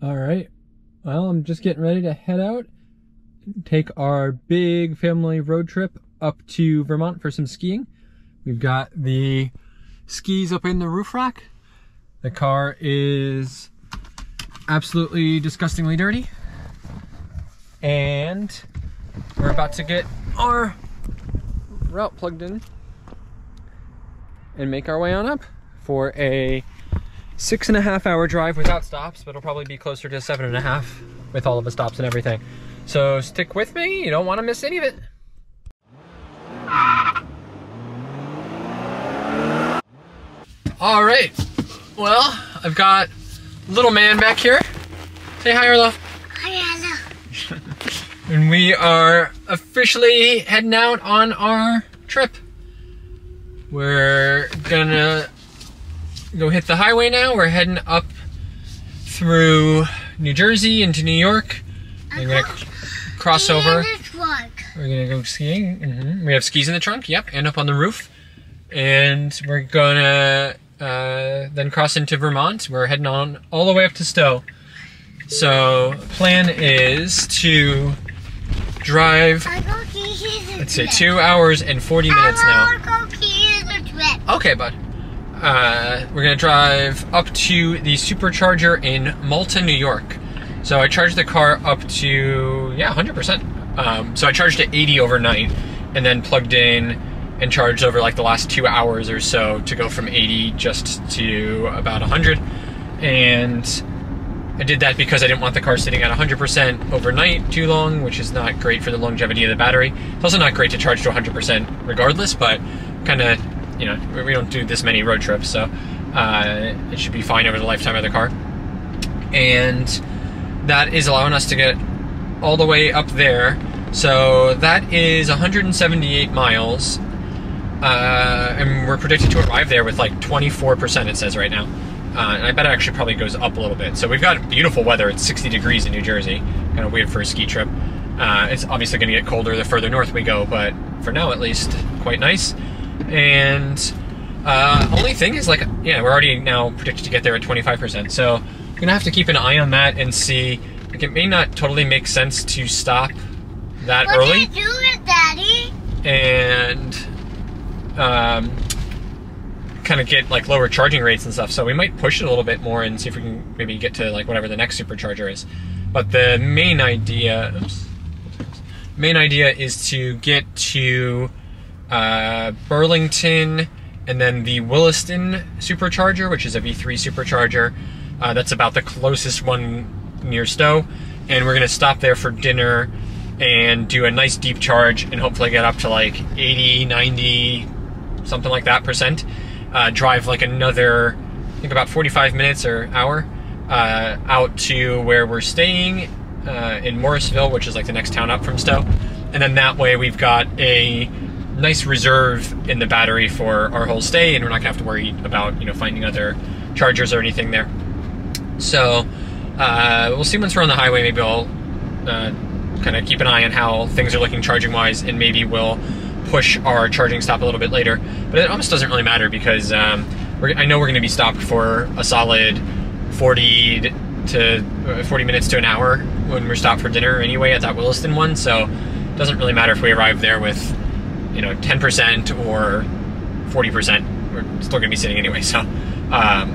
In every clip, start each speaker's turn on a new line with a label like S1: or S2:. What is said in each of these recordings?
S1: All right, well, I'm just getting ready to head out, take our big family road trip up to Vermont for some skiing. We've got the skis up in the roof rack. The car is absolutely disgustingly dirty. And we're about to get our route plugged in and make our way on up for a 6.5 hour drive without stops, but it'll probably be closer to 7.5 with all of the stops and everything. So stick with me, you don't want to miss any of it. All right, well, I've got little man back here. Say hi, Arlo.
S2: Hi, Arlo.
S1: And we are officially heading out on our trip. We're gonna go hit the highway now. We're heading up through New Jersey into New York. We're gonna cross over. We're gonna go skiing. We have skis in the trunk, yep, and up on the roof. And we're gonna then cross into Vermont. We're heading on all the way up to Stowe. So plan is to drive, let's say 2 hours and 40 minutes now. Okay, bud. We're gonna drive up to the Supercharger in Malta, New York. So I charged the car up to, yeah, 100%. So I charged at 80 overnight and then plugged in and charged over like the last 2 hours or so to go from 80 just to about 100. And I did that because I didn't want the car sitting at 100% overnight too long, which is not great for the longevity of the battery. It's also not great to charge to 100% regardless, but kind of, you know, we don't do this many road trips, so it should be fine over the lifetime of the car. And that is allowing us to get all the way up there. So that is 178 miles. And we're predicted to arrive there with like 24%, it says right now. And I bet it actually probably goes up a little bit. So we've got beautiful weather. It's 60 degrees in New Jersey. Kind of weird for a ski trip. It's obviously going to get colder the further north we go, but for now at least, quite nice. And only thing is, like, yeah, we're already now predicted to get there at 25%. So I'm gonna have to keep an eye on that and see. Like, it may not totally make sense to stop that early.
S2: What are you doing, Daddy?
S1: And kind of get like lower charging rates and stuff. So we might push it a little bit more and see if we can maybe get to like whatever the next supercharger is. But the main idea, is to get to Burlington and then the Williston Supercharger, which is a V3 Supercharger. That's about the closest one near Stowe. And we're gonna stop there for dinner and do a nice deep charge and hopefully get up to like 80, 90, something like that %. Drive like another, I think about 45 minutes or hour out to where we're staying in Morrisville, which is like the next town up from Stowe. And then that way we've got a nice reserve in the battery for our whole stay, and we're not gonna have to worry about, you know, finding other chargers or anything there. So we'll see once we're on the highway. Maybe I'll kind of keep an eye on how things are looking charging wise, and maybe we'll push our charging stop a little bit later. But it almost doesn't really matter because I know we're going to be stopped for a solid 40 minutes to an hour when we're stopped for dinner anyway at that Williston one. So it doesn't really matter if we arrive there with, you know, 10% or 40%. We're still going to be sitting anyway. So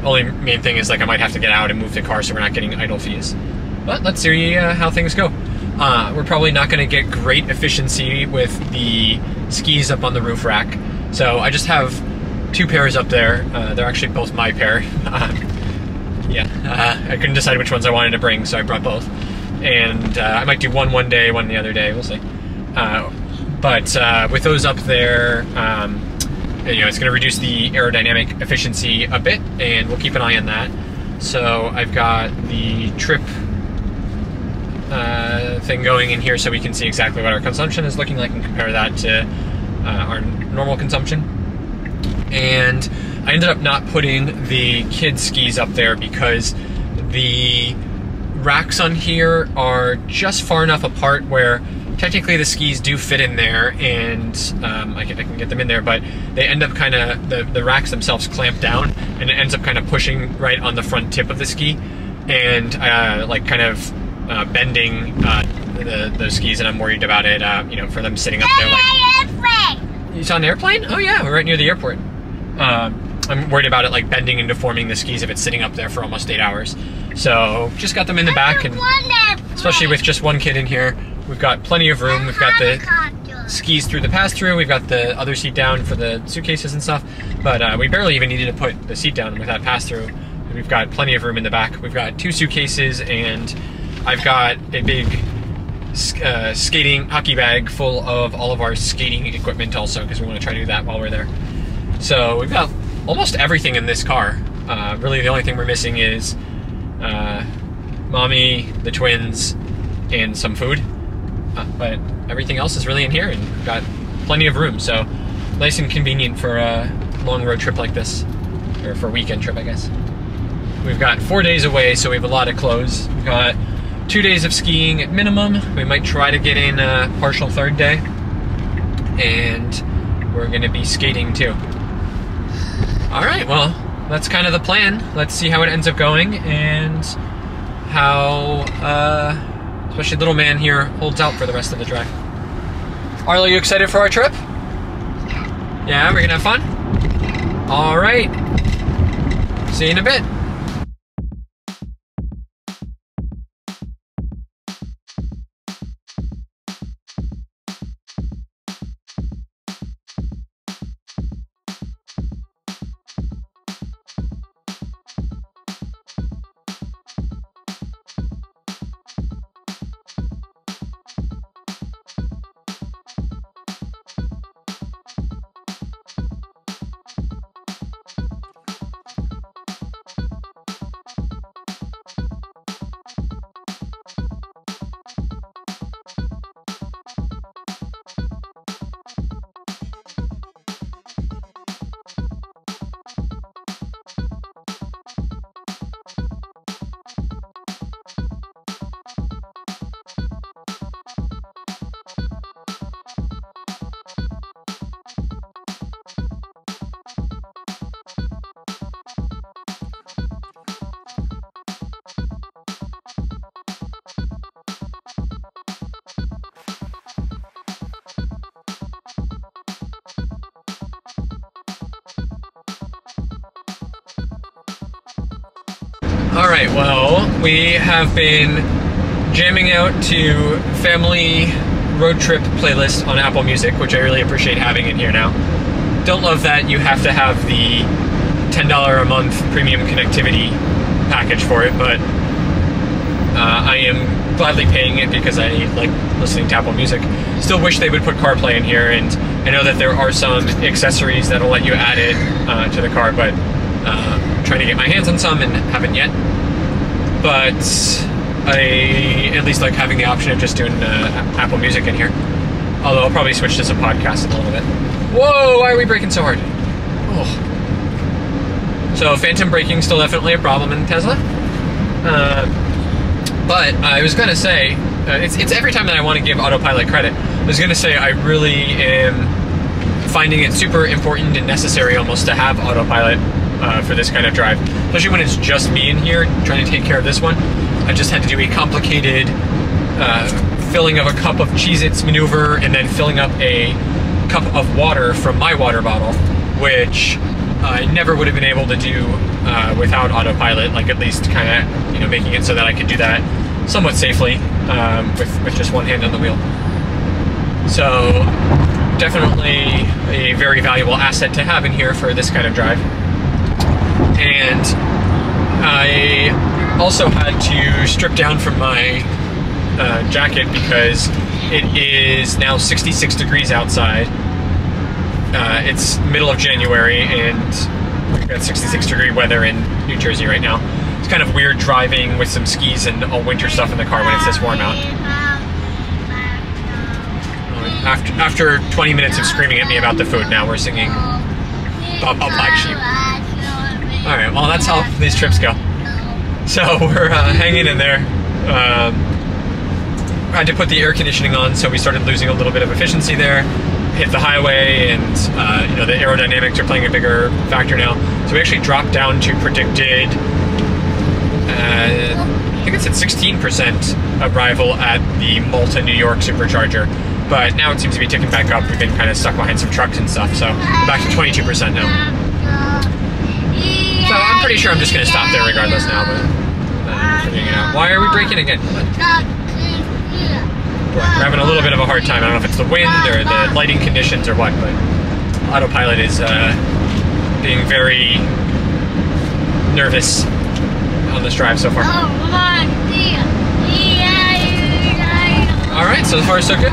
S1: only main thing is, like, I might have to get out and move the car so we're not getting idle fees. But let's see how things go. We're probably not going to get great efficiency with the skis up on the roof rack. So I just have 2 pairs up there. They're actually both my pair. I couldn't decide which ones I wanted to bring, so I brought both. And I might do one day, one the other day. We'll see. But with those up there, you know, it's going to reduce the aerodynamic efficiency a bit, and we'll keep an eye on that. So I've got the trip thing going in here so we can see exactly what our consumption is looking like and compare that to our normal consumption. And I ended up not putting the kids' skis up there because the racks on here are just far enough apart where technically the skis do fit in there, and I can get them in there, but they end up kind of, the racks themselves clamp down, and it ends up kind of pushing right on the front tip of the ski. and like kind of bending those skis, and I'm worried about it, you know, for them sitting up there like... You saw an airplane? Oh yeah, we're right near the airport. I'm worried about it like bending and deforming the skis if it's sitting up there for almost 8 hours. So just got them in the back, and especially with just one kid in here, we've got plenty of room. We've got the skis through the pass-through, we've got the other seat down for the suitcases and stuff, but we barely even needed to put the seat down with that pass-through. We've got plenty of room in the back. We've got 2 suitcases, and I've got a big skating hockey bag full of all of our skating equipment also, because we want to try to do that while we're there. So we've got almost everything in this car. Really the only thing we're missing is Mommy, the twins, and some food. But everything else is really in here, and we've got plenty of room. So nice and convenient for a long road trip like this, or for a weekend trip, I guess. We've got 4 days away, so we have a lot of clothes. We've got 2 days of skiing at minimum. We might try to get in a partial 3rd day. And we're gonna be skating too. All right, well, that's kind of the plan. Let's see how it ends up going, and how, especially little man here holds out for the rest of the drive. Arlo, are you excited for our trip? Yeah, we're gonna have fun? All right. See you in a bit. Alright, well, we have been jamming out to family road trip playlist on Apple Music, which I really appreciate having in here now. Don't love that you have to have the $10 a month premium connectivity package for it, but I am gladly paying it because I like listening to Apple Music. Still wish they would put CarPlay in here, and I know that there are some accessories that'll let you add it to the car, but I'm trying to get my hands on some and haven't yet. But I at least like having the option of just doing Apple Music in here. Although I'll probably switch to some podcasts in a little bit. Whoa, why are we braking so hard? Oh. So phantom braking still definitely a problem in Tesla. But I was gonna say, it's every time that I want to give autopilot credit. I was gonna say I really am finding it super important and necessary almost to have autopilot for this kind of drive, especially when it's just me in here trying to take care of this one. I just had to do a complicated filling of a cup of Cheez-Its maneuver, and then filling up a cup of water from my water bottle, which I never would have been able to do without autopilot, like at least kind of, you know, making it so that I could do that somewhat safely with just one hand on the wheel. So definitely a very valuable asset to have in here for this kind of drive. And I also had to strip down from my jacket because it is now 66 degrees outside. It's middle of January, and we've got 66 degree weather in New Jersey right now. It's kind of weird driving with some skis and all winter stuff in the car when it's this warm out. After 20 minutes of screaming at me about the food, now we're singing Baba Black Sheep. Alright, well that's how these trips go. So we're hanging in there. I had to put the air conditioning on, so we started losing a little bit of efficiency there. Hit the highway, and you know, the aerodynamics are playing a bigger factor now. So we actually dropped down to predicted I think it's at 16% arrival at the Malta, New York Supercharger. But now it seems to be ticking back up. We've been kind of stuck behind some trucks and stuff, so we're back to 22% now. So I'm pretty sure I'm just going to stop there regardless now, but figuring it out. Why are we braking again? We're having a little bit of a hard time. I don't know if it's the wind or the lighting conditions or what, but autopilot is being very nervous on this drive so far. Alright, so far so good.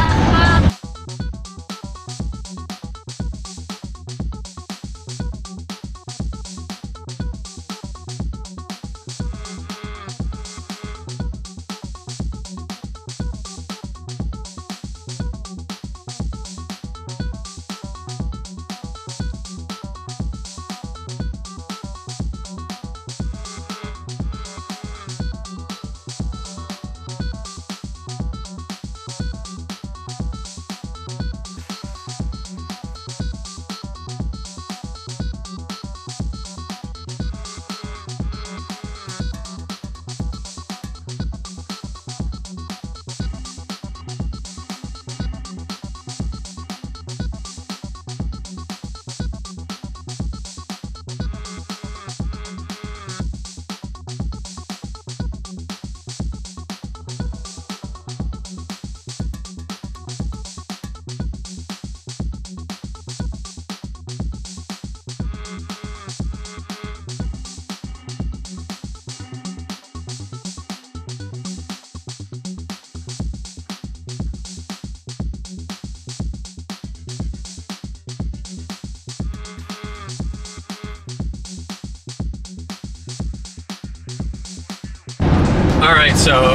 S1: Alright, so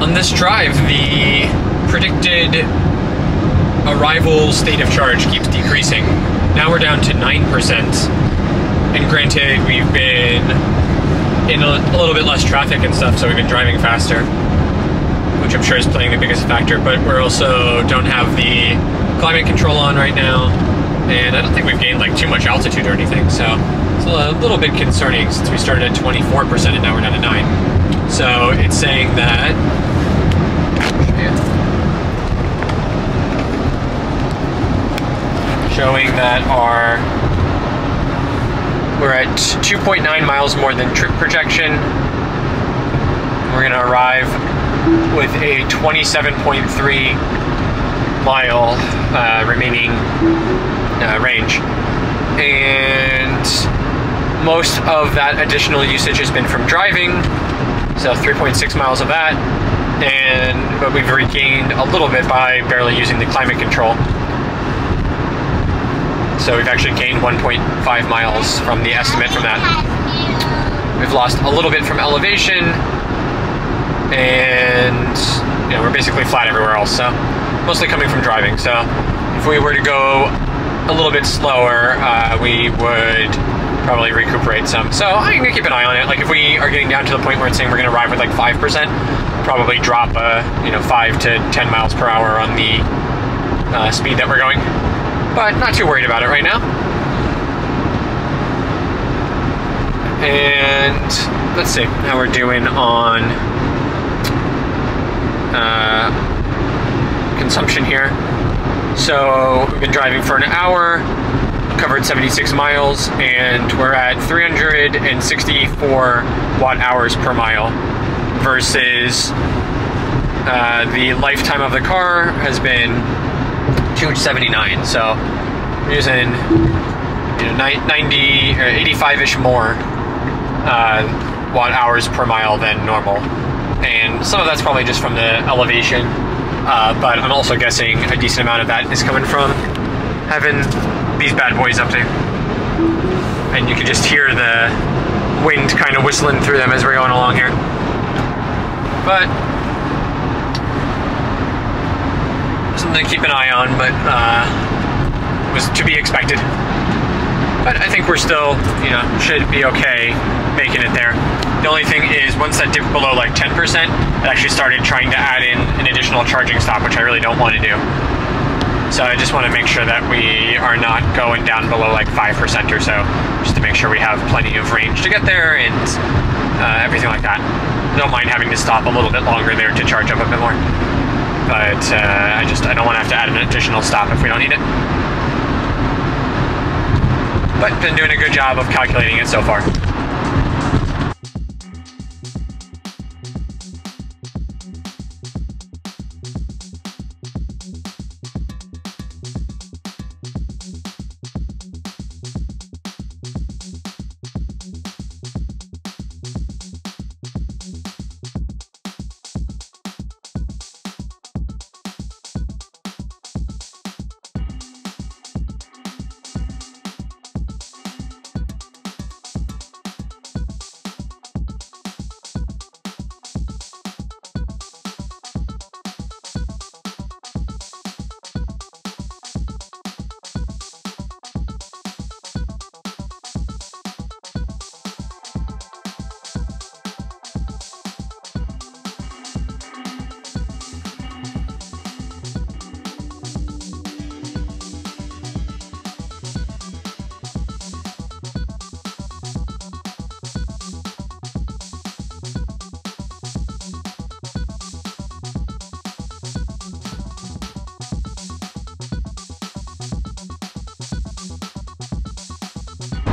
S1: on this drive, the predicted arrival state of charge keeps decreasing. Now we're down to 9%. And granted, we've been in a little bit less traffic and stuff, so we've been driving faster, which I'm sure is playing the biggest factor, but we're also don't have the climate control on right now, and I don't think we've gained like too much altitude or anything, so it's a little bit concerning since we started at 24% and now we're down to 9%. So it's saying that showing that we're at 2.9 miles more than trip projection. We're gonna arrive with a 27.3 mile remaining range, and most of that additional usage has been from driving, so 3.6 miles of that, but we've regained a little bit by barely using the climate control. So we've actually gained 1.5 miles from the estimate from that. We've lost a little bit from elevation, and we're basically flat everywhere else, so mostly coming from driving. So if we were to go a little bit slower, we would probably recuperate some. So I'm gonna keep an eye on it. Like if we are getting down to the point where it's saying we're gonna arrive with like 5%, probably drop 5 to 10 miles per hour on the speed that we're going. But not too worried about it right now. And let's see how we're doing on consumption here. So we've been driving for an hour, covered 76 miles, and we're at 364 watt hours per mile versus the lifetime of the car has been 279. So we're using 90 or 85-ish more watt hours per mile than normal, and some of that's probably just from the elevation, but I'm also guessing a decent amount of that is coming from having these bad boys up there, and you can just hear the wind kind of whistling through them as we're going along here. But something to keep an eye on, but was to be expected. But I think we're still, should be okay making it there. The only thing is, once that dipped below like 10%, it actually started trying to add in an additional charging stop, which I really don't want to do. So I just want to make sure that we are not going down below like 5% or so, just to make sure we have plenty of range to get there and everything like that. I don't mind having to stop a little bit longer there to charge up a bit more. But I don't want to have to add an additional stop if we don't need it. But been doing a good job of calculating it so far.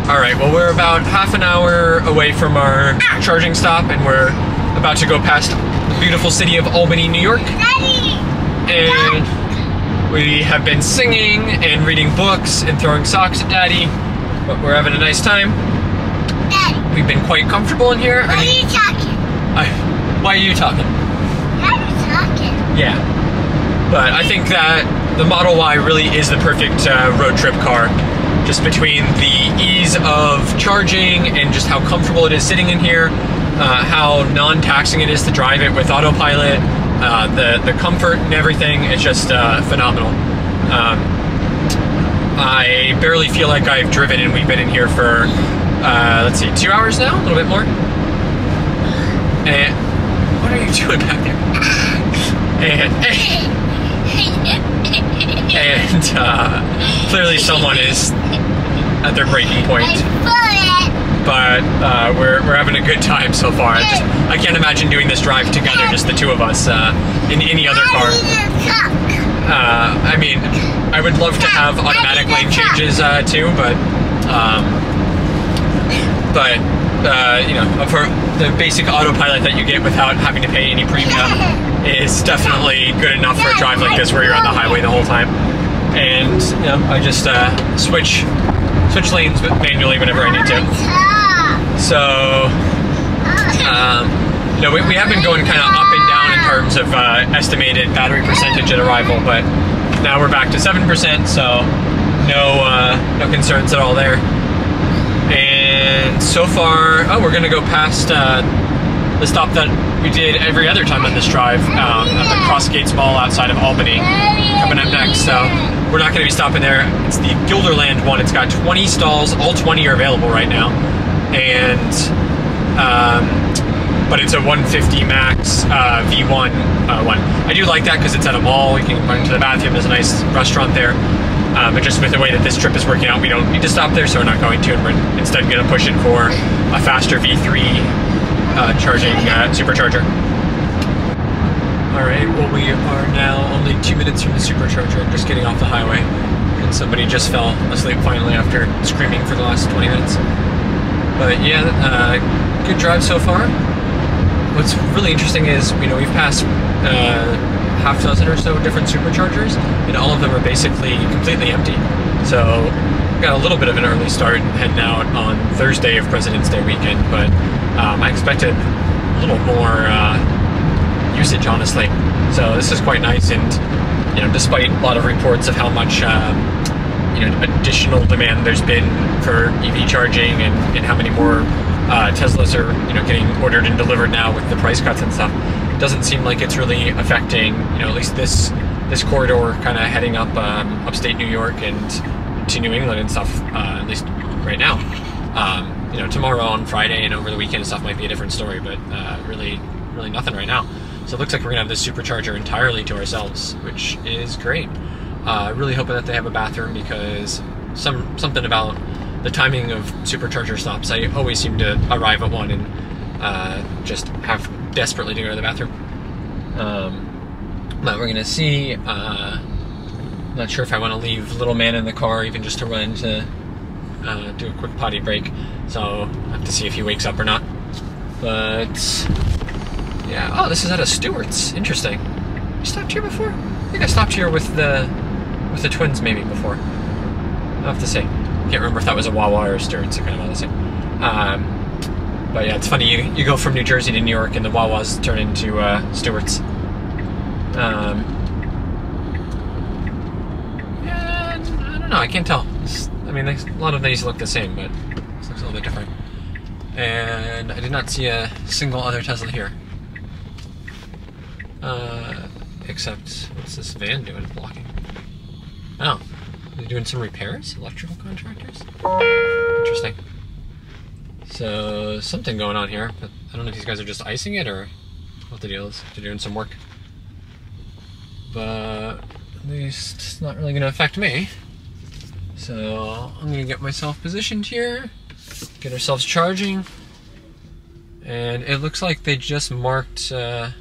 S1: Alright, well we're about half an hour away from our charging stop and we're about to go past the beautiful city of Albany, New York.
S2: Daddy!
S1: And we have been singing and reading books and throwing socks at Daddy, but we're having a nice time.
S2: Daddy!
S1: We've been quite comfortable in here.
S2: Why are you talking?
S1: Why are you talking?
S2: I'm talking.
S1: Yeah. But I think that the Model Y really is the perfect road trip car. Just between the ease of charging and just how comfortable it is sitting in here, how non-taxing it is to drive it with autopilot, the comfort and everything, it's just phenomenal. I barely feel like I've driven, and we've been in here for, let's see, 2 hours now? A little bit more? And what are you doing back there? And clearly someone is at their breaking point. But we're having a good time so far. I can't imagine doing this drive together, just the two of us, in any other car. I mean, I would love to have automatic lane changes too, but you know, for the basic autopilot that you get without having to pay any premium is definitely good enough for a drive like this where you're on the highway the whole time. And you know, I just switch lanes manually whenever I need to. So you know, we have been going kind of up and down in terms of estimated battery percentage at arrival, but now we're back to 7%, so no concerns at all there. And so far, we're gonna go past the stop that we did every other time on this drive, at the Cross Gates Mall outside of Albany, coming up next. So we're not gonna be stopping there. It's the Gilderland one. It's got 20 stalls. All 20 are available right now, and but it's a 150 max V1 one. I do like that because it's at a mall. You can run into the bathroom. There's a nice restaurant there. But just with the way that this trip is working out, we don't need to stop there, so we're not going to, and we're instead going to push in for a faster V3 charging supercharger. Alright, well we are now only 2 minutes from the supercharger, just getting off the highway, and somebody just fell asleep finally after screaming for the last 20 minutes. But yeah, good drive so far. What's really interesting is, you know, we've passed half dozen or so different superchargers, and all of them are basically completely empty. So got a little bit of an early start heading out on Thursday of President's Day weekend, but I expected a little more usage, honestly. So this is quite nice, and you know, despite a lot of reports of how much you know, additional demand there's been for EV charging, and how many more Teslas are, you know, getting ordered and delivered now with the price cuts and stuff, it doesn't seem like it's really affecting, you know, at least this corridor kind of heading up upstate New York and to New England and stuff, at least right now. You know, tomorrow on Friday and over the weekend and stuff might be a different story, but really nothing right now. So it looks like we're gonna have this supercharger entirely to ourselves, which is great. Really hoping that they have a bathroom, because something about the timing of supercharger stops, I always seem to arrive at one and just have desperately to go to the bathroom. But we're gonna see. Not sure if I want to leave little man in the car, even just to run to do a quick potty break. So I'll have to see if he wakes up or not. But yeah. Oh, this is at a Stewart's. Interesting. You stopped here before? I think I stopped here with the twins maybe before. I'll have to see. Can't remember if that was a Wawa or a Stewart's. They're kind of all the same. But yeah, it's funny. You go from New Jersey to New York, and the Wawas turn into Stewart's. Yeah, I don't know. I can't tell. I mean, a lot of these look the same, but this looks a little bit different. And I did not see a single other Tesla here. Except, what's this van doing? Blocking. Oh, they're doing some repairs? Electrical contractors? Interesting. So, something going on here, but I don't know if these guys are just icing it or what the deal is. They're doing some work. But at least it's not really going to affect me. So, I'm going to get myself positioned here, get ourselves charging, and it looks like they just marked, the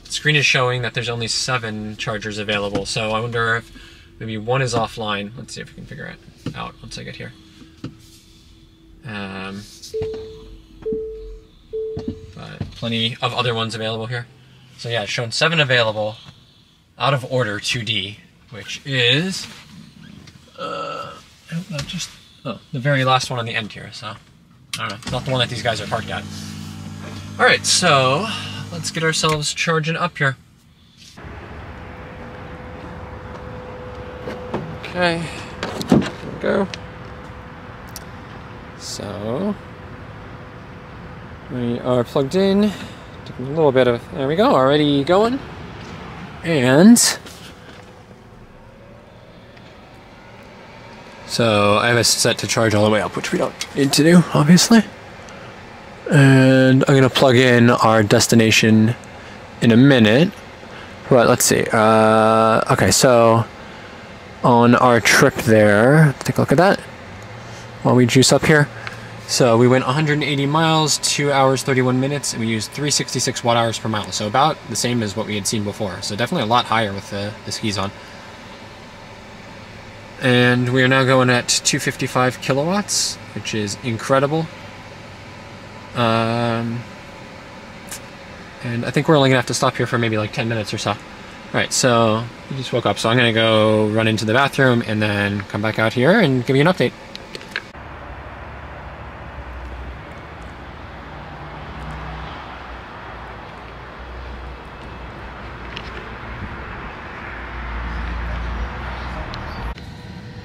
S1: screen is showing that there's only 7 chargers available, so I wonder if maybe one is offline. Let's see if we can figure it out once I get here. But plenty of other ones available here. So yeah, it's shown 7 available, out of order 2D, which is, I hope not just, oh, the very last one on the end here, so, I don't know, it's not the one that these guys are parked at. Alright, so, let's get ourselves charging up here. Okay, go. So, we are plugged in. Took a little bit of, there we go, already going. And so I have it set to charge all the way up, which we don't need to do, obviously. And I'm gonna plug in our destination in a minute. But let's see. Okay, so on our trip there, take a look at that while we juice up here. So we went 180 miles, 2 hours, 31 minutes, and we used 366 watt hours per mile. So about the same as what we had seen before. So definitely a lot higher with the skis on. And we are now going at 255 kilowatts, which is incredible. And I think we're only gonna have to stop here for maybe like 10 minutes or so. Alright, so you just woke up, so I'm gonna go run into the bathroom and then come back out here and give you an update.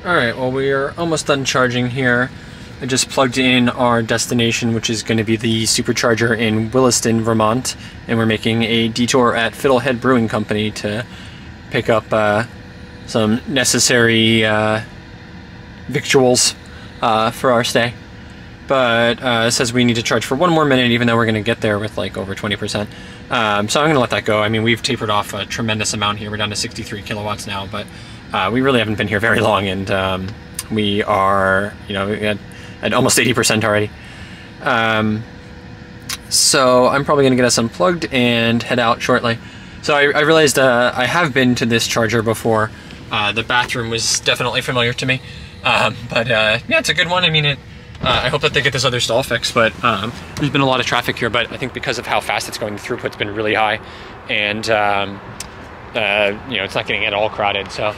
S1: Alright, well we are almost done charging here. I just plugged in our destination, which is going to be the Supercharger in Williston, Vermont, and we're making a detour at Fiddlehead Brewing Company to pick up some necessary victuals for our stay. But it says we need to charge for 1 more minute, even though we're going to get there with like over 20%. So I'm going to let that go. I mean, we've tapered off a tremendous amount here. We're down to 63 kilowatts now, but we really haven't been here very long, and we are, you know, we had at almost 80% already. So I'm probably going to get us unplugged and head out shortly. So I realized I have been to this charger before. The bathroom was definitely familiar to me. But yeah, it's a good one. I mean, I hope that they get this other stall fixed, but there's been a lot of traffic here, but I think because of how fast it's going, the throughput's been really high. And, you know, it's not getting at all crowded. So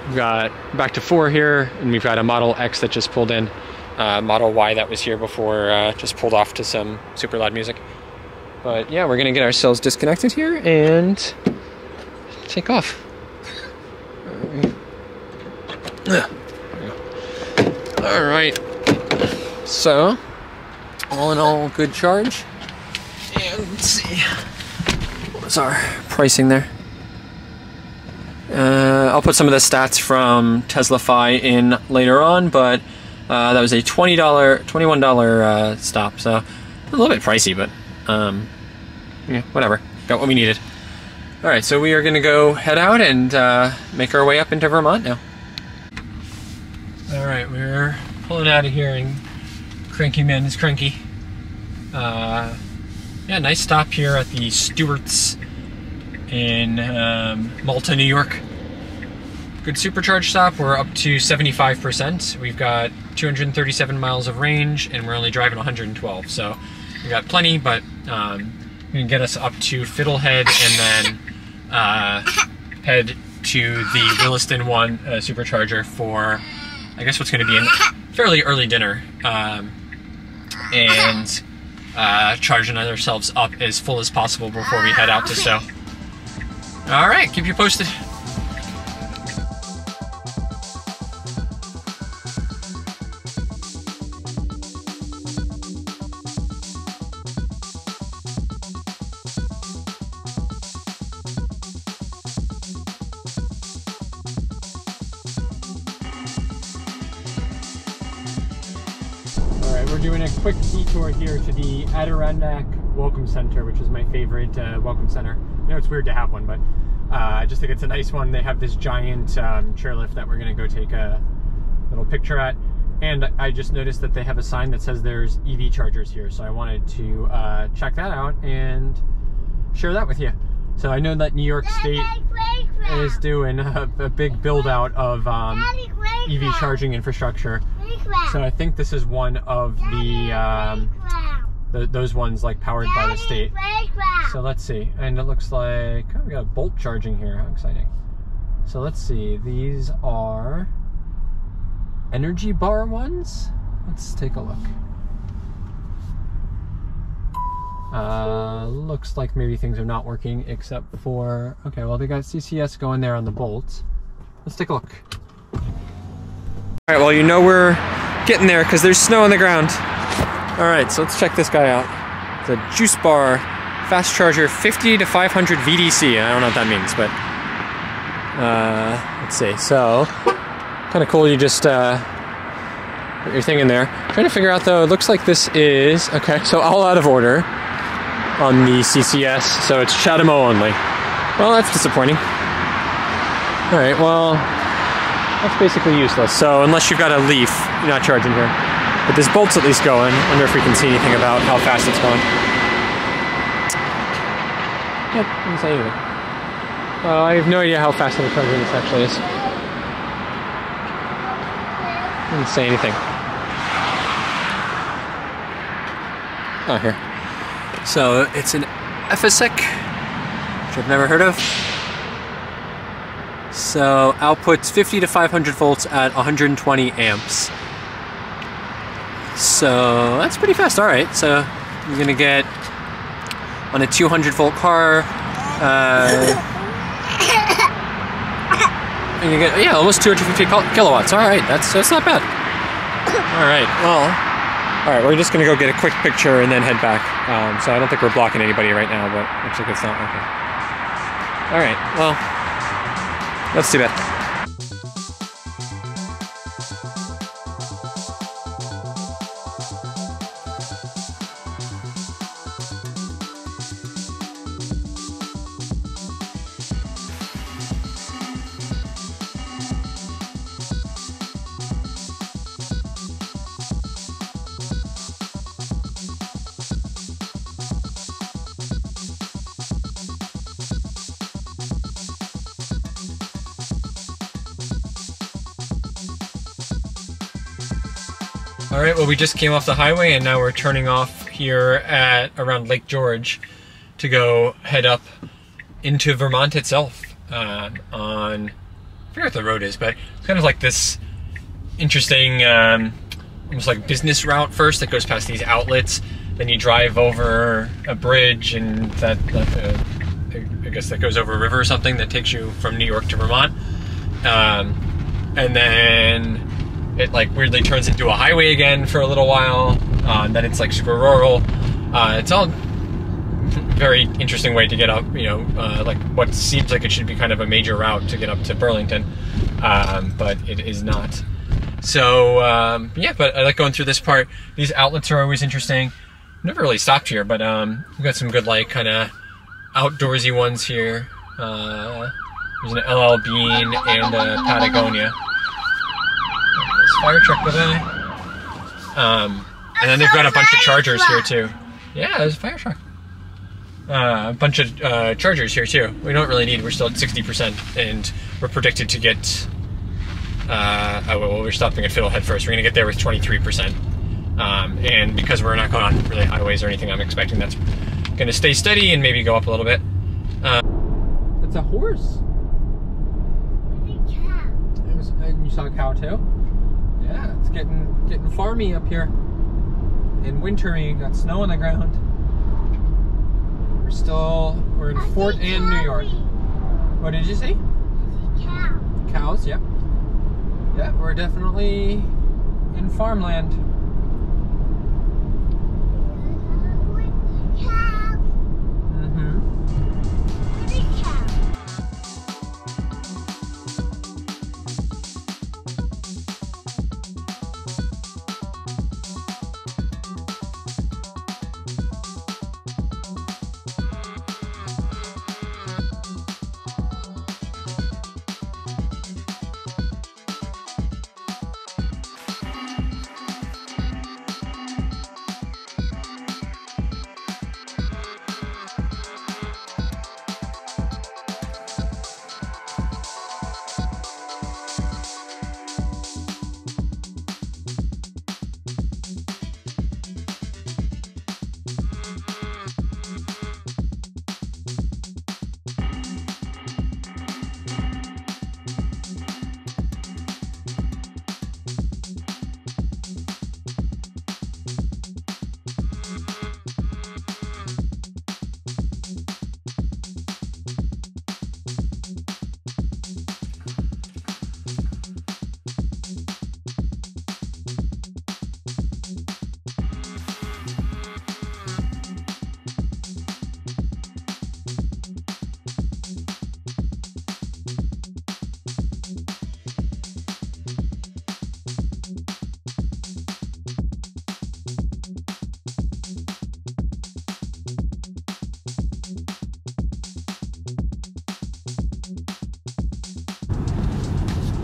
S1: we've got back to 4 here, and we've got a Model X that just pulled in. Model Y that was here before just pulled off to some super loud music. But yeah, we're gonna get ourselves disconnected here and take off. All right. So, all in all, good charge. And let's see, what was our pricing there? I'll put some of the stats from TeslaFi in later on, but that was a $21 stop, so a little bit pricey, but yeah, whatever. Got what we needed. All right, so we are gonna go head out and make our way up into Vermont now. All right, we're pulling out of here, and Cranky Man is cranky. Yeah, nice stop here at the Stewart's in Malta, New York. Good supercharge stop. We're up to 75%. We've got 237 miles of range, and we're only driving 112. So we got plenty, but we can get us up to Fiddlehead and then head to the Williston one supercharger for, I guess, what's going to be a fairly early dinner, and charging ourselves up as full as possible before we head out to Stowe. All right, keep you posted. We're doing a quick detour here to the Adirondack Welcome Center, which is my favorite welcome center. I know it's weird to have one, but I just think it's a nice one. They have this giant chairlift that we're going to go take a little picture at. And I just noticed that they have a sign that says there's EV chargers here. So I wanted to check that out and share that with you. So I know that New York State is doing a big build out of EV charging infrastructure. So I think this is one of those ones like powered by the state. So let's see. And it looks like, oh, we got bolt charging here. How exciting. So let's see. These are energy bar ones. Let's take a look. Looks like maybe things are not working except for, okay, well, they got CCS going there on the bolts. Let's take a look. All right, well, you know we're getting there because there's snow on the ground. All right, so let's check this guy out. It's a juice bar, fast charger, 50 to 500 VDC. I don't know what that means, but let's see. So, kind of cool. You just put your thing in there. Trying to figure out though. It looks like this is okay. So all out of order on the CCS. So it's CHAdeMO only. Well, that's disappointing. All right, well, that's basically useless. So unless you've got a leaf, you're not charging here. But this bolt's at least going. I wonder if we can see anything about how fast it's going. Yep, didn't say anything. Well, I have no idea how fast of a charger this actually is. Didn't say anything. Oh, here. So it's an FSEC, which I've never heard of. So outputs 50 to 500 volts at 120 amps. So that's pretty fast. All right, so you're gonna get on a 200 volt car. And you get, yeah, almost 250 kilowatts. All right, that's not bad. All right, well, all right, we're just gonna go get a quick picture and then head back. So I don't think we're blocking anybody right now, but looks like it's not working. All right, well, that's too bad. All right, well, we just came off the highway and now we're turning off here at around Lake George to go head up into Vermont itself on, I forget what the road is, but it's kind of like this interesting, almost like business route first that goes past these outlets. Then you drive over a bridge and that, I guess that goes over a river or something that takes you from New York to Vermont. And then it like weirdly turns into a highway again for a little while. Then it's like super rural. It's all very interesting way to get up, you know, like what seems like it should be kind of a major route to get up to Burlington, but it is not. So yeah, but I like going through this part. These outlets are always interesting. Never really stopped here, but we've got some good like kind of outdoorsy ones here. There's an LL Bean and a Patagonia. Fire truck with it. And then they've got a bunch of chargers here too. Yeah, there's a fire truck. A bunch of chargers here too. We don't really need. We're still at 60%, and we're predicted to get. Well, we're stopping at Fiddlehead first. We're gonna get there with 23%, and because we're not going on really highways or anything, I'm expecting that's gonna stay steady and maybe go up a little bit. It's a horse. And you saw a cow too? Yeah, it's getting farmy up here. And wintry, got snow on the ground. We're in Fort Anne, New York. What did you see?
S2: Cow.
S1: Cows, yeah. Yeah, we're definitely in farmland.
S2: Cow.
S1: Mm-hmm.
S2: Cow.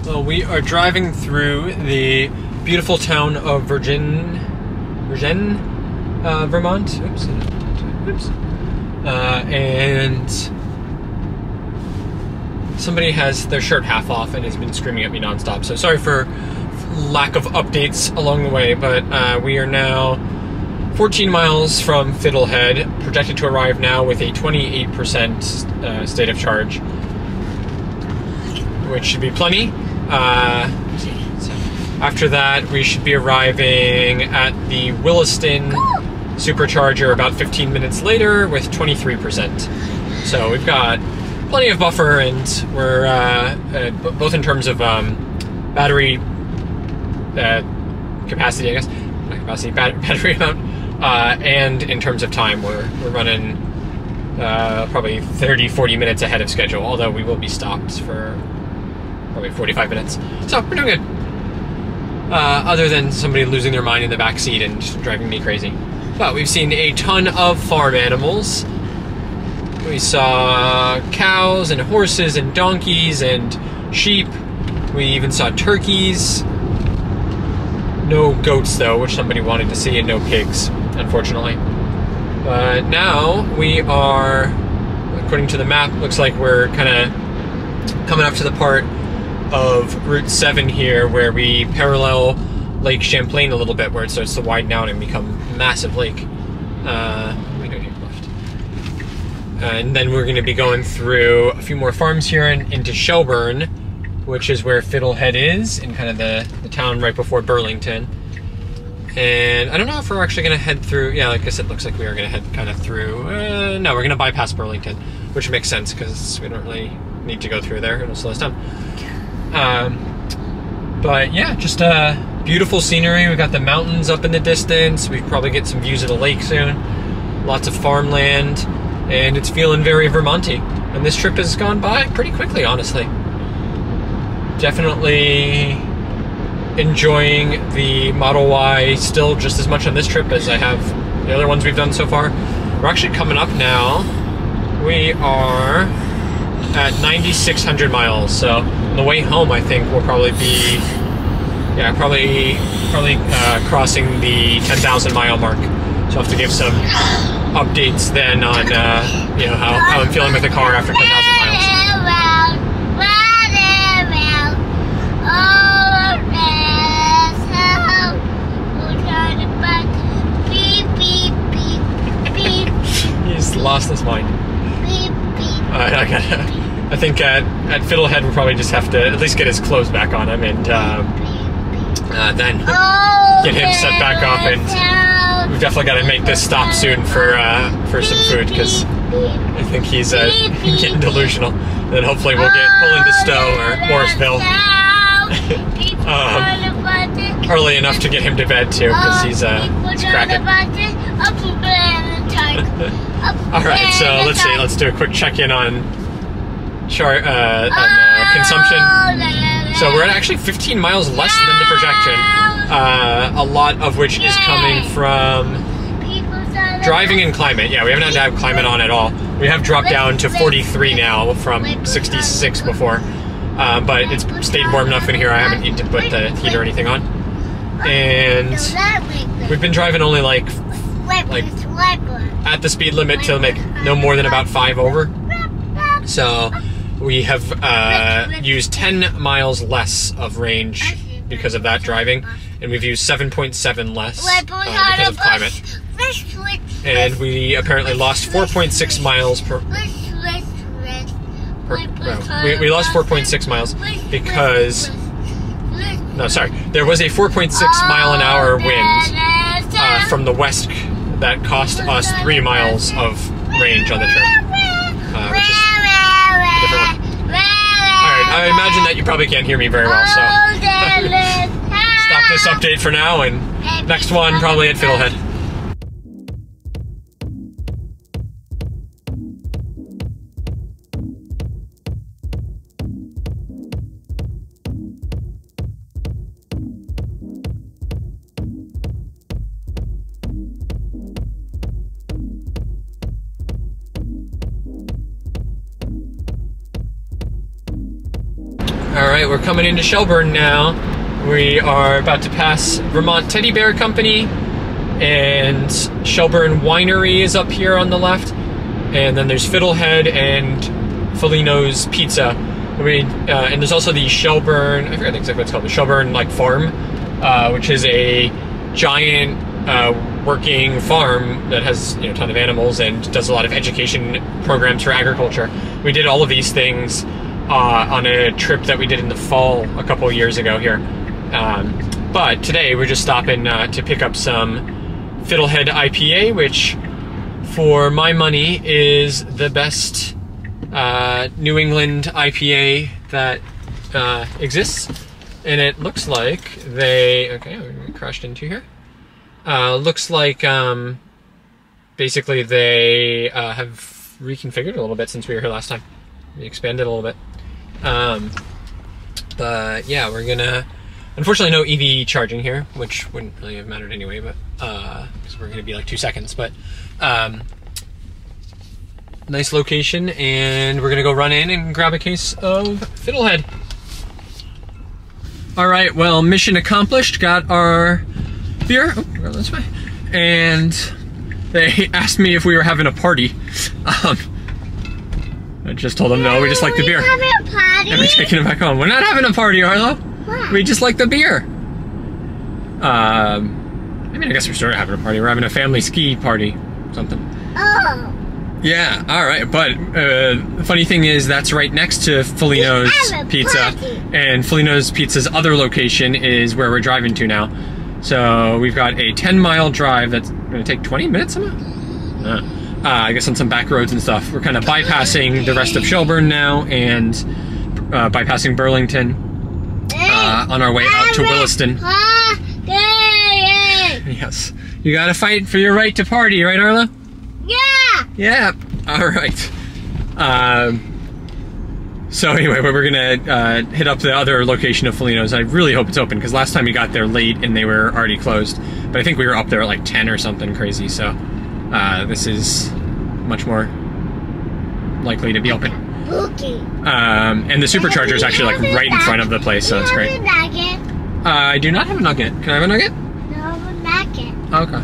S1: Well, we are driving through the beautiful town of Vermont. Oops. And somebody has their shirt half off and has been screaming at me nonstop. So sorry for lack of updates along the way, but we are now 14 miles from Fiddlehead, projected to arrive now with a 28% state of charge, which should be plenty. After that, we should be arriving at the Williston Supercharger about 15 minutes later with 23%. So we've got plenty of buffer, and we're both in terms of battery capacity, I guess, not capacity, battery amount, and in terms of time, we're running probably 30-40 minutes ahead of schedule, although we will be stopped for probably 45 minutes. So we're doing good. Other than somebody losing their mind in the back seat and driving me crazy. But we've seen a ton of farm animals. We saw cows and horses and donkeys and sheep. We even saw turkeys. No goats though, which somebody wanted to see, and no pigs, unfortunately. But now we are, according to the map, looks like we're kind of coming up to the part of Route 7 here where we parallel Lake Champlain a little bit, where it starts to widen out and become a massive lake. What are we doing here? Left. And then we're going to be going through a few more farms here and into Shelburne, which is where Fiddlehead is, in kind of the town right before Burlington. And I don't know if we're actually going to head through, yeah, like I said, looks like we are going to head kind of through, no, we're going to bypass Burlington, which makes sense because we don't really need to go through there, it'll slow us down. But yeah, just beautiful scenery. We've got the mountains up in the distance. We probably get some views of the lake soon. Lots of farmland, and it's feeling very Vermonty. And this trip has gone by pretty quickly, honestly. Definitely enjoying the Model Y still just as much on this trip as I have the other ones we've done so far. We're actually coming up now. We are at 9,600 miles, so on the way home I think we'll probably be, yeah, probably crossing the 10,000 mile mark. So I'll have to give some updates then on you know, how I'm feeling with the car after 10,000 miles. He's lost his mind. I think at Fiddlehead we'll probably just have to at least get his clothes back on him and then get him set back up, and we've definitely got to make this stop soon for some food, because I think he's getting delusional. And then hopefully we'll pull into Stowe or Morrisville early enough to get him to bed too, because he's cracking. Alright, so let's see, let's do a quick check-in on consumption. So we're at actually 15 miles less than the projection, a lot of which is coming from driving and climate. Yeah, we haven't had to have climate on at all. We have dropped down to 43 now from 66 before, but it's stayed warm enough in here I haven't needed to put the heat or anything on. And we've been driving only like at the speed limit to make no more than about 5 over. So we have used 10 miles less of range because of that driving, and we've used 7.7 less because of climate. And we apparently lost 4.6 miles per. We lost 4.6 miles because. No, sorry. There was a 4.6 mile an hour wind from the west that cost us 3 miles of range on the trip, which is a different one. Alright, I imagine that you probably can't hear me very well, so stop this update for now, and next one probably at Fiddlehead. Alright, we're coming into Shelburne now. We are about to pass Vermont Teddy Bear Company, and Shelburne Winery is up here on the left, and then there's Fiddlehead and Felino's Pizza. And there's also the Shelburne, I forget exactly what it's called, the Shelburne like farm, which is a giant working farm that has, you know, a ton of animals and does a lot of education programs for agriculture. We did all of these things on a trip that we did in the fall a couple of years ago here. But today we're just stopping to pick up some Fiddlehead IPA, which for my money is the best New England IPA that exists. And it looks like they, okay, we crashed into here. Looks like basically they have reconfigured a little bit since we were here last time. We expanded a little bit. But yeah, we're gonna, unfortunately no EV charging here, which wouldn't really have mattered anyway, but because we're gonna be like 2 seconds, but nice location, and we're gonna go run in and grab a case of Fiddlehead. All right, well, mission accomplished. Got our beer. Oh, we're this way. And they asked me if we were having a party. I just told them no, we just like the beer.
S2: Having a party?
S1: And we're taking it back home. We're not having a party, Arlo.
S2: What?
S1: We just like the beer. I mean, I guess we're sort of having a party. We're having a family ski party, something.
S2: Oh.
S1: Yeah, all right. But the funny thing is, that's right next to Felino's Pizza, and Felino's Pizza's other location is where we're driving to now. So we've got a 10-mile drive that's going to take 20 minutes somehow. I guess on some back roads and stuff. We're kind of bypassing the rest of Shelburne now, and bypassing Burlington on our way out to Williston. Yes. You gotta fight for your right to party, right, Arlo?
S2: Yeah!
S1: Yeah. All right. So anyway, we're gonna hit up the other location of Felino's. I really hope it's open, because last time we got there late and they were already closed. But I think we were up there at like 10 or something crazy, so this is much more likely to be open.
S2: Okay.
S1: And the Supercharger is actually like right in front of the place, so it's great. I do not have a nugget. Can I have a nugget?
S2: No, a nugget.
S1: Okay.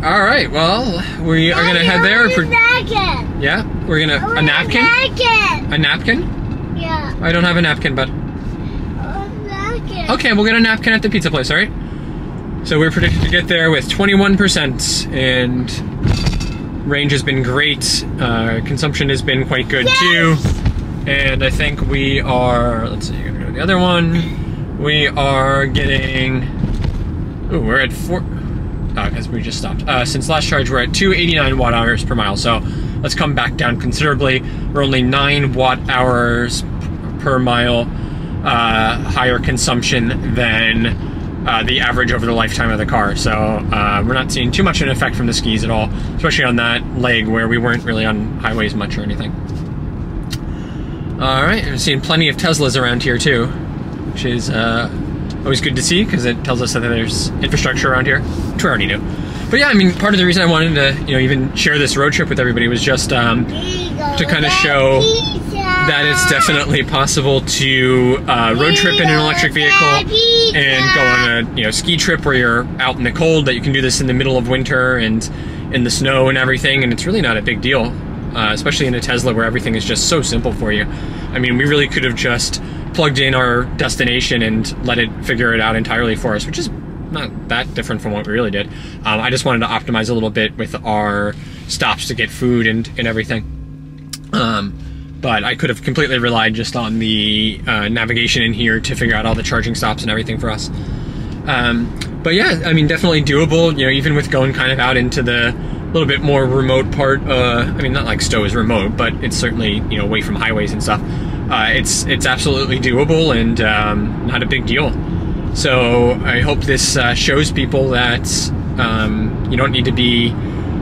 S1: All right, well, we are gonna head there. Yeah, we're gonna, a napkin? A napkin?
S2: Yeah.
S1: I don't have a napkin, bud. Okay, we'll get a napkin at the pizza place, all right? So we're predicted to get there with 21%, and range has been great. Consumption has been quite good too. And I think we are, let's see, I'm gonna go to the other one. We are getting, ooh, we're at 4, because we just stopped. Since last charge, we're at 289 watt hours per mile. So let's come back down considerably. We're only 9 watt hours per mile higher consumption than the average over the lifetime of the car. So we're not seeing too much of an effect from the skis at all, especially on that leg where we weren't really on highways much or anything. All right, I'm seeing plenty of Teslas around here too, which is always good to see because it tells us that there's infrastructure around here, which we already knew. But yeah, I mean, part of the reason I wanted to, even share this road trip with everybody was just to kind of show that it's definitely possible to road trip in an electric vehicle and go on a ski trip where you're out in the cold, that you can do this in the middle of winter and in the snow and everything, and it's really not a big deal, especially in a Tesla where everything is just so simple for you. I mean, we really could have just plugged in our destination and let it figure it out entirely for us, which is not that different from what we really did. I just wanted to optimize a little bit with our stops to get food and everything. But I could have completely relied just on the navigation in here to figure out all the charging stops and everything for us. But yeah, I mean, definitely doable, even with going kind of out into the little bit more remote part. I mean, not like Stowe is remote, but it's certainly, away from highways and stuff. It's absolutely doable and not a big deal. So I hope this shows people that you don't need to be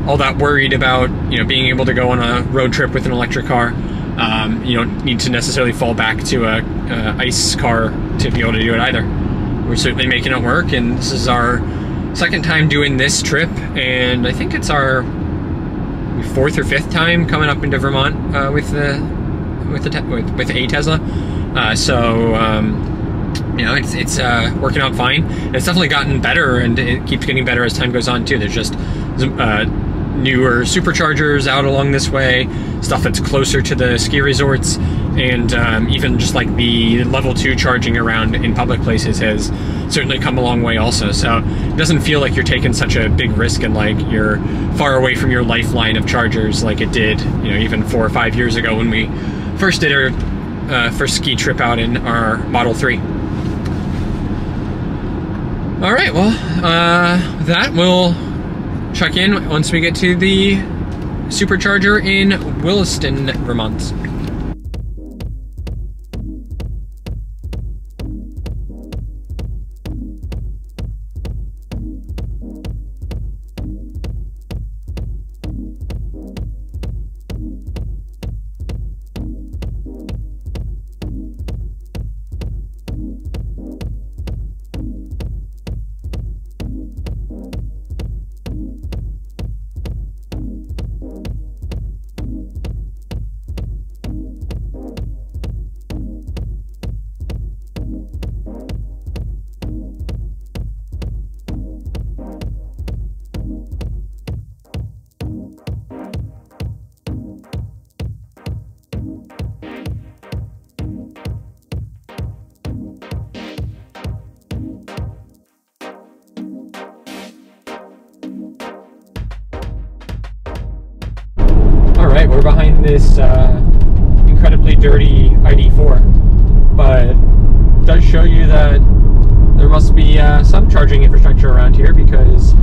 S1: all that worried about, being able to go on a road trip with an electric car. You don't need to necessarily fall back to a ICE car to be able to do it either. We're certainly making it work, and this is our second time doing this trip, and I think it's our 4th or 5th time coming up into Vermont with a Tesla. It's working out fine. It's definitely gotten better, and it keeps getting better as time goes on too. There's just newer superchargers out along this way, stuff that's closer to the ski resorts, and even just like the level 2 charging around in public places has certainly come a long way also. So it doesn't feel like you're taking such a big risk and like you're far away from your lifeline of chargers like it did, even 4 or 5 years ago when we first did our first ski trip out in our Model 3. All right, well, that will check in once we get to the supercharger in Williston, Vermont. Alright, we're behind this incredibly dirty ID4, but it does show you that there must be some charging infrastructure around here, because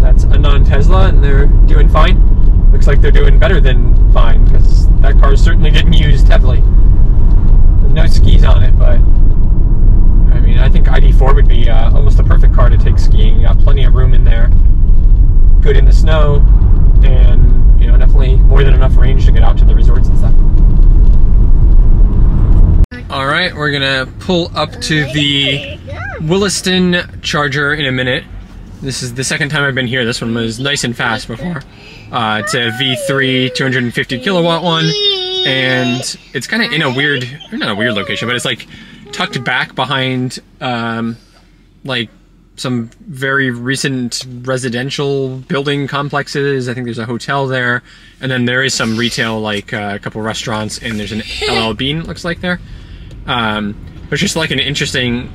S1: that's a non-Tesla and they're doing fine. Looks like they're doing better than fine, because that car is certainly getting used heavily. There's no skis on it, but I mean, I think ID4 would be almost the perfect car to take skiing. You got plenty of room in there, good in the snow, and definitely more than enough range to get out to the resorts and stuff. All right, we're gonna pull up to the Williston charger in a minute. This is the second time I've been here. This one was nice and fast before. It's a V3 250 kilowatt one, and it's kind of in a weird, or not a weird location, but it's like tucked back behind like some very recent residential building complexes. I think there's a hotel there, and then there is some retail, like a couple restaurants, and there's an LL Bean, looks like there. But it's just like an interesting,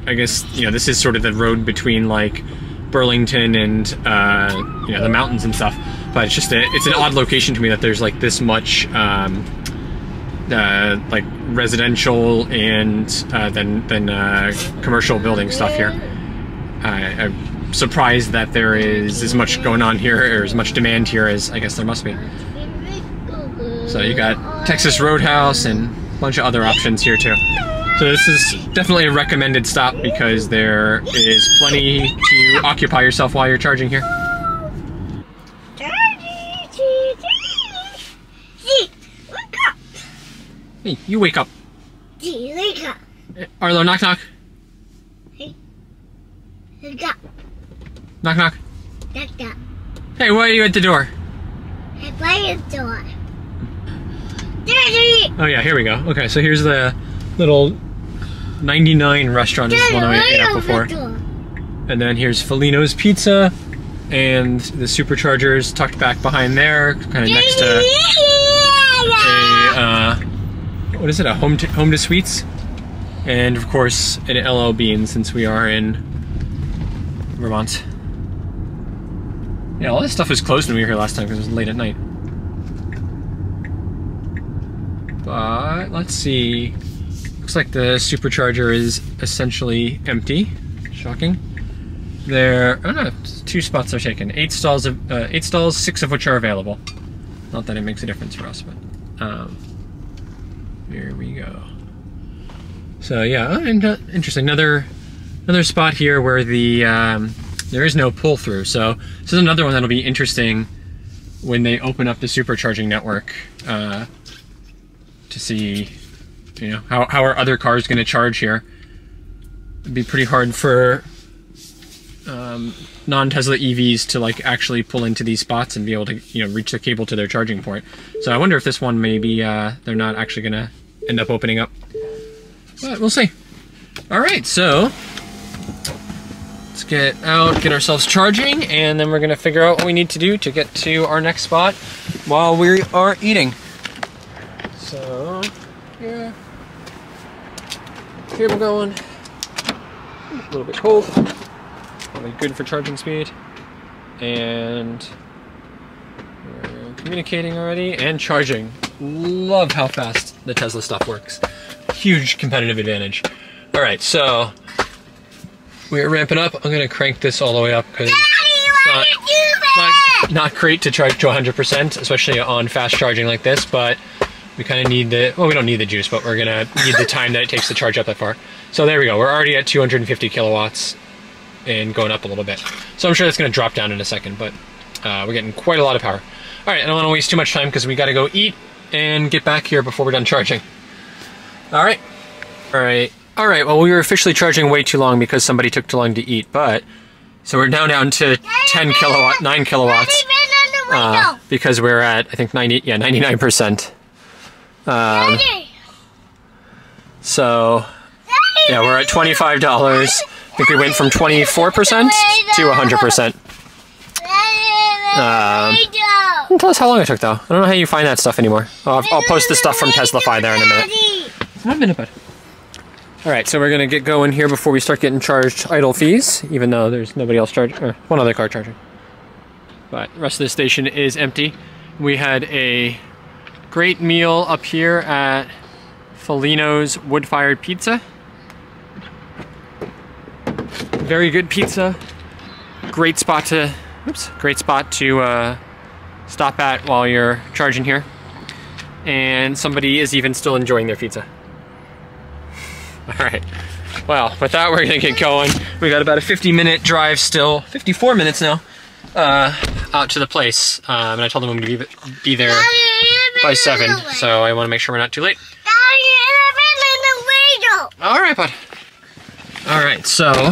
S1: I guess, you know, this is sort of the road between like Burlington and you know, the mountains and stuff. But it's just it's an odd location to me that there's like this much like residential and then commercial building stuff here. I'm surprised that there is as much going on here, or as much demand here as I guess there must be. So you got Texas Roadhouse and a bunch of other options here too. So this is definitely a recommended stop because there is plenty to occupy yourself while you're charging here. Hey, you wake up.
S2: Wake up.
S1: Arlo, knock knock.
S2: Hey. Wake up.
S1: Knock knock.
S2: Knock knock.
S1: Hey, why are you at the door?
S2: Hey, by the door. Daddy!
S1: Oh yeah, here we go. Okay, so here's the little 99 restaurant. This is one I ate at before. And then here's Felino's Pizza, and the Supercharger's tucked back behind there, kind of next to a what is it? A home to sweets, and of course an LL Bean since we are in Vermont. Yeah, all this stuff was closed when we were here last time because it was late at night. But let's see. Looks like the Supercharger is essentially empty. Shocking. There, oh no, 2 spots are taken. 8 stalls, 6 of which are available. Not that it makes a difference for us, but here we go. So yeah, interesting. Another spot here where the there is no pull through. So this is another one that'll be interesting when they open up the supercharging network to see, you know, how are other cars going to charge here. It'd be pretty hard for non-Tesla EVs to like actually pull into these spots and be able to, you know, reach the cable to their charging port. So I wonder if this one maybe they're not actually gonna end up opening up, but we'll see. All right, so let's get out, get ourselves charging, and then we're gonna figure out what we need to do to get to our next spot while we are eating. So yeah, here we're going. A little bit cold. Probably good for charging speed, and we're communicating already and charging. Love how fast the Tesla stuff works. Huge competitive advantage. All right, so we're ramping up. I'm gonna crank this all the way up because it's not great to charge to 100%, especially on fast charging like this, but we kind of need the, well, we don't need the juice, but we're gonna need the time that it takes to charge up that far. So there we go, we're already at 250 kilowatts and going up a little bit. So I'm sure that's gonna drop down in a second, but we're getting quite a lot of power. All right, I don't wanna waste too much time because we gotta go eat and get back here before we're done charging. All right, well, we were officially charging way too long because somebody took too long to eat, but, so we're now down to 9 kilowatts, because we're at, I think 99%. So, yeah, we're at $25. I think we went from 24% to 100%. Tell us how long it took, though. I don't know how you find that stuff anymore. I'll post the stuff from TeslaFi there in a minute. 1 minute, bud. Alright, so we're going to get going here before we start getting charged idle fees, even though there's nobody else charging, or one other car charging. But the rest of the station is empty. We had a great meal up here at Felino's Wood-Fired Pizza. Very good pizza. Great spot to stop at while you're charging here. And somebody is even still enjoying their pizza. All right, well, with that, we're gonna get going. We got about a 50-minute drive still, 54 minutes now, out to the place. And I told them I'm gonna be there by 7, so I wanna make sure we're not too late. All right, bud. All right, so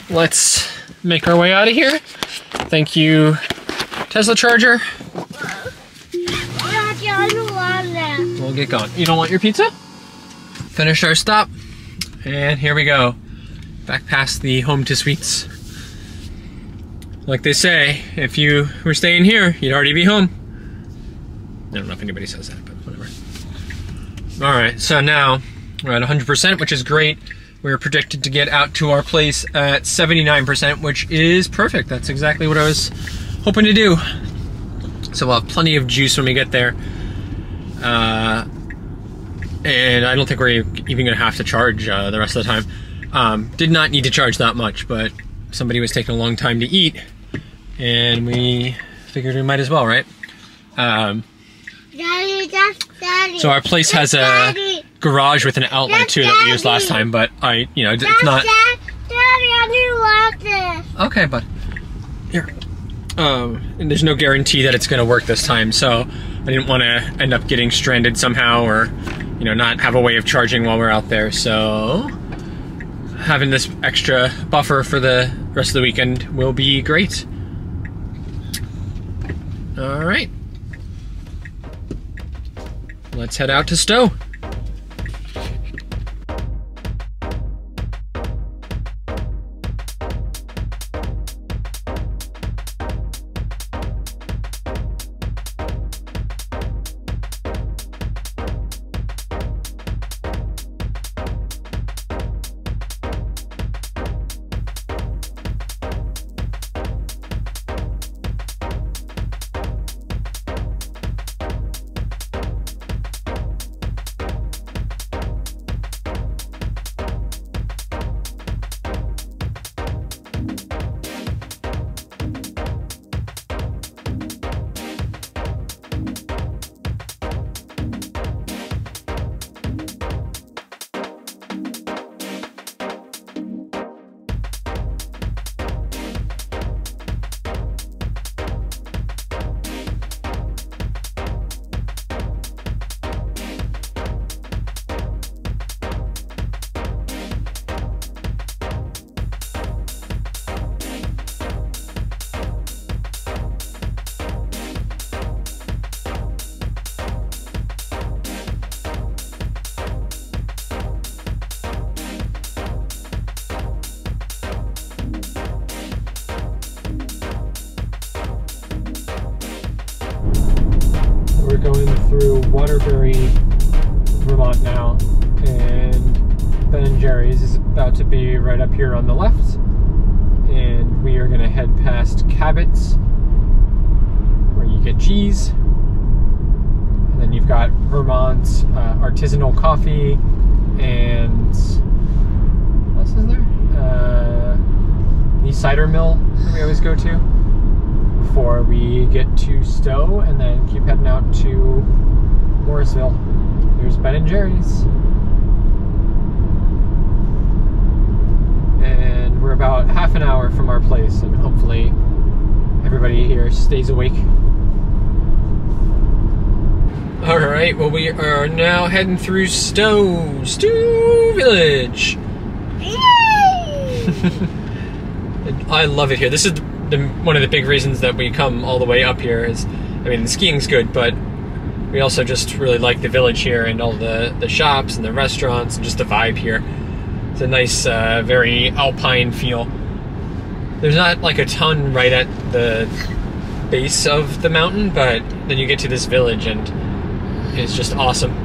S1: let's make our way out of here. Thank you, Tesla Charger. We'll get going. You don't want your pizza? Finished our stop, and here we go. back past the home to suites. Like they say, if you were staying here, you'd already be home. I don't know if anybody says that, but whatever. Alright, so now we're at 100%, which is great. We're predicted to get out to our place at 79%, which is perfect. That's exactly what I was hoping to do. So we'll have plenty of juice when we get there. And I don't think we're even going to have to charge the rest of the time. Did not need to charge that much, but somebody was taking a long time to eat, and we figured we might as well, right?
S2: Daddy, that's Daddy.
S1: So our place has a garage with an outlet too that we used last time, but it's not.
S2: Daddy, I do like this.
S1: Okay, bud. Here. And there's no guarantee that it's going to work this time, so I didn't want to end up getting stranded somehow, or not have a way of charging while we're out there. So having this extra buffer for the rest of the weekend will be great. All right. Let's head out to Stowe. We're going through Waterbury, Vermont now, and Ben & Jerry's is about to be right up here on the left, and we are going to head past Cabot's, where you get cheese, and then you've got Vermont's artisanal coffee, and what else is there? The cider mill that we always go to before we get to Stowe, and then keep heading out to Morrisville. There's Ben & Jerry's. And we're about half an hour from our place, and hopefully everybody here stays awake. Alright, well, we are now heading through Stowe Village. I love it here. This is one of the big reasons that we come all the way up here is, the skiing's good, but we also just really like the village here and all the shops and the restaurants and just the vibe here. It's a nice, very alpine feel. There's not like a ton right at the base of the mountain, but then you get to this village and it's just awesome.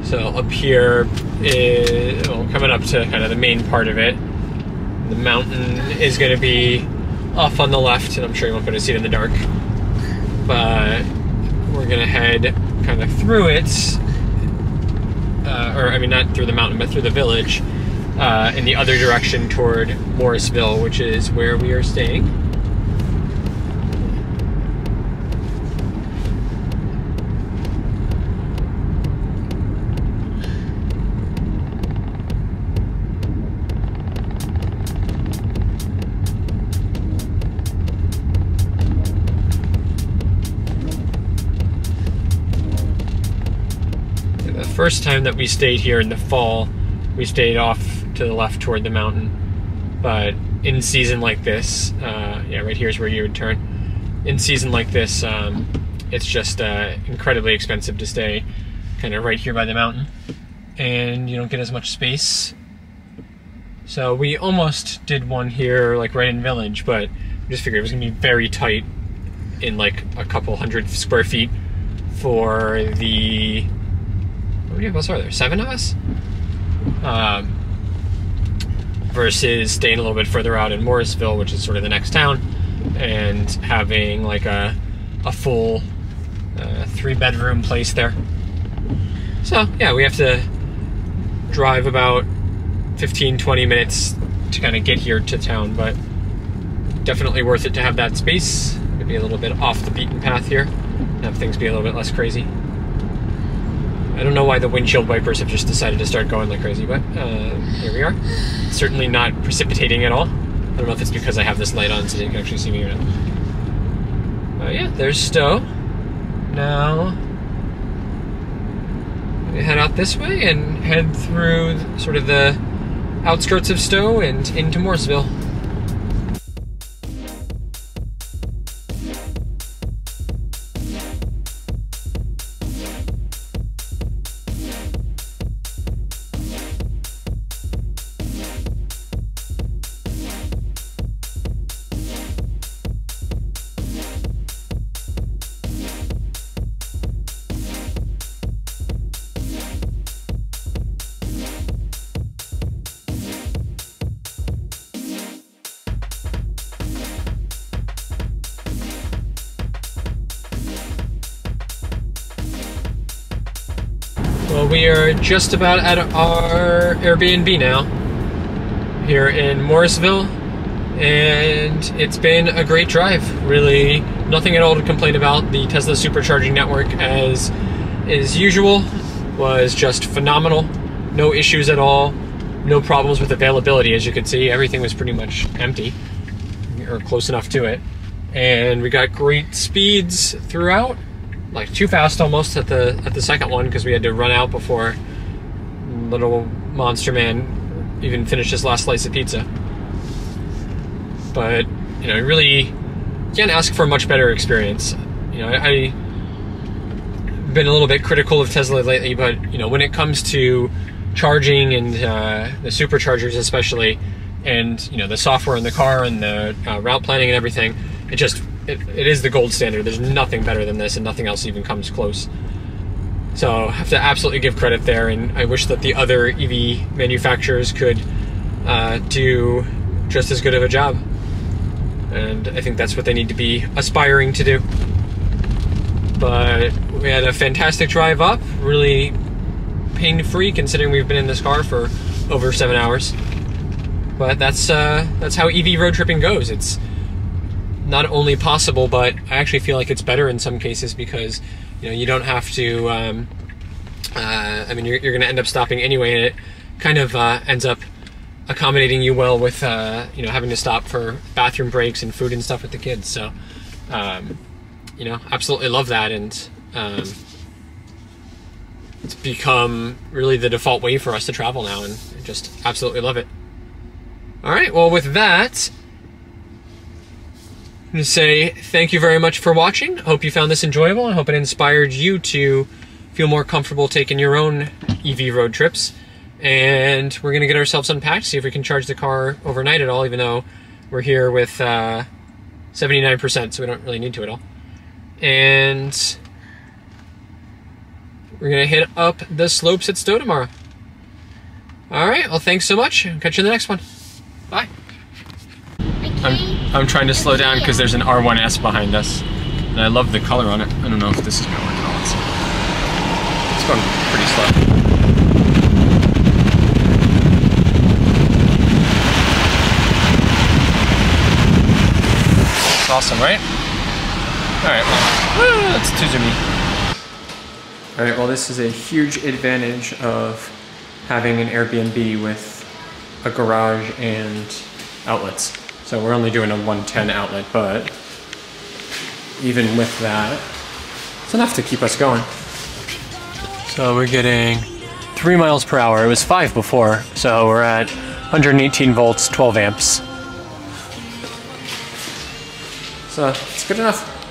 S1: So up here, coming up to kind of the main part of it, the mountain is going to be off on the left, and I'm sure you won't be able to see it in the dark. But we're going to head kind of through it, not through the mountain, but through the village, in the other direction toward Morrisville, which is where we are staying. First time that we stayed here in the fall, we stayed off to the left toward the mountain, but in season like this, right here's where you would turn. In season like this, it's just incredibly expensive to stay kind of right here by the mountain. and you don't get as much space. So we almost did one here, like right in Village, but we just figured it was gonna be very tight in like a couple hundred square feet for the, how many of us are there? 7 of us? Versus staying a little bit further out in Morrisville, which is sort of the next town, and having like a full 3-bedroom place there. So yeah, we have to drive about 15-20 minutes to kind of get here to town, but definitely worth it to have that space, to be a little bit off the beaten path here, and have things be a little bit less crazy. I don't know why the windshield wipers have just decided to start going like crazy, but here we are. It's certainly not precipitating at all. I don't know if it's because I have this light on so you can actually see me or not. Yeah, there's Stowe. Now we head out this way and head through sort of the outskirts of Stowe and into Morrisville. Well, we are just about at our Airbnb now, here in Morrisville, and it's been a great drive. Really, nothing at all to complain about. The Tesla Supercharging network, as is usual, was just phenomenal. No issues at all, no problems with availability. As you can see, everything was pretty much empty, or close enough to it. And we got great speeds throughout. Like too fast almost at the second one, because we had to run out before little monster man even finished his last slice of pizza. But you know, you really can't ask for a much better experience. You know, I've been a little bit critical of Tesla lately, but you know, when it comes to charging and the superchargers especially, and you know, the software in the car and the route planning and everything, it is the gold standard. There's nothing better than this, and nothing else even comes close. So I have to absolutely give credit there, and I wish that the other EV manufacturers could do just as good of a job. And I think that's what they need to be aspiring to do. But we had a fantastic drive up, really pain-free considering we've been in this car for over 7 hours. But that's how EV road tripping goes. It's not only possible, but I actually feel like it's better in some cases, because you know, you don't have to I mean, you're gonna end up stopping anyway, and it kind of ends up accommodating you well with you know, having to stop for bathroom breaks and food and stuff with the kids. So you know, absolutely love that, and it's become really the default way for us to travel now, and I just absolutely love it. All right, well, with that, I'm going to say thank you very much for watching. I hope you found this enjoyable. I hope it inspired you to feel more comfortable taking your own EV road trips. And we're going to get ourselves unpacked, see if we can charge the car overnight at all, even though we're here with 79%, so we don't really need to at all. And we're going to hit up the slopes at Stowe tomorrow. All right, well, thanks so much. Catch you in the next one. Bye. I'm trying to slow down because there's an R1S behind us, and I love the color on it. I don't know if this is going to work at all. It's going pretty slow. It's awesome, right? All right, well, that's too zoomy. All right, well, this is a huge advantage of having an Airbnb with a garage and outlets. So we're only doing a 110 outlet, but even with that, it's enough to keep us going. So we're getting 3 miles per hour. It was 5 before, so we're at 118 volts, 12 amps. So it's good enough.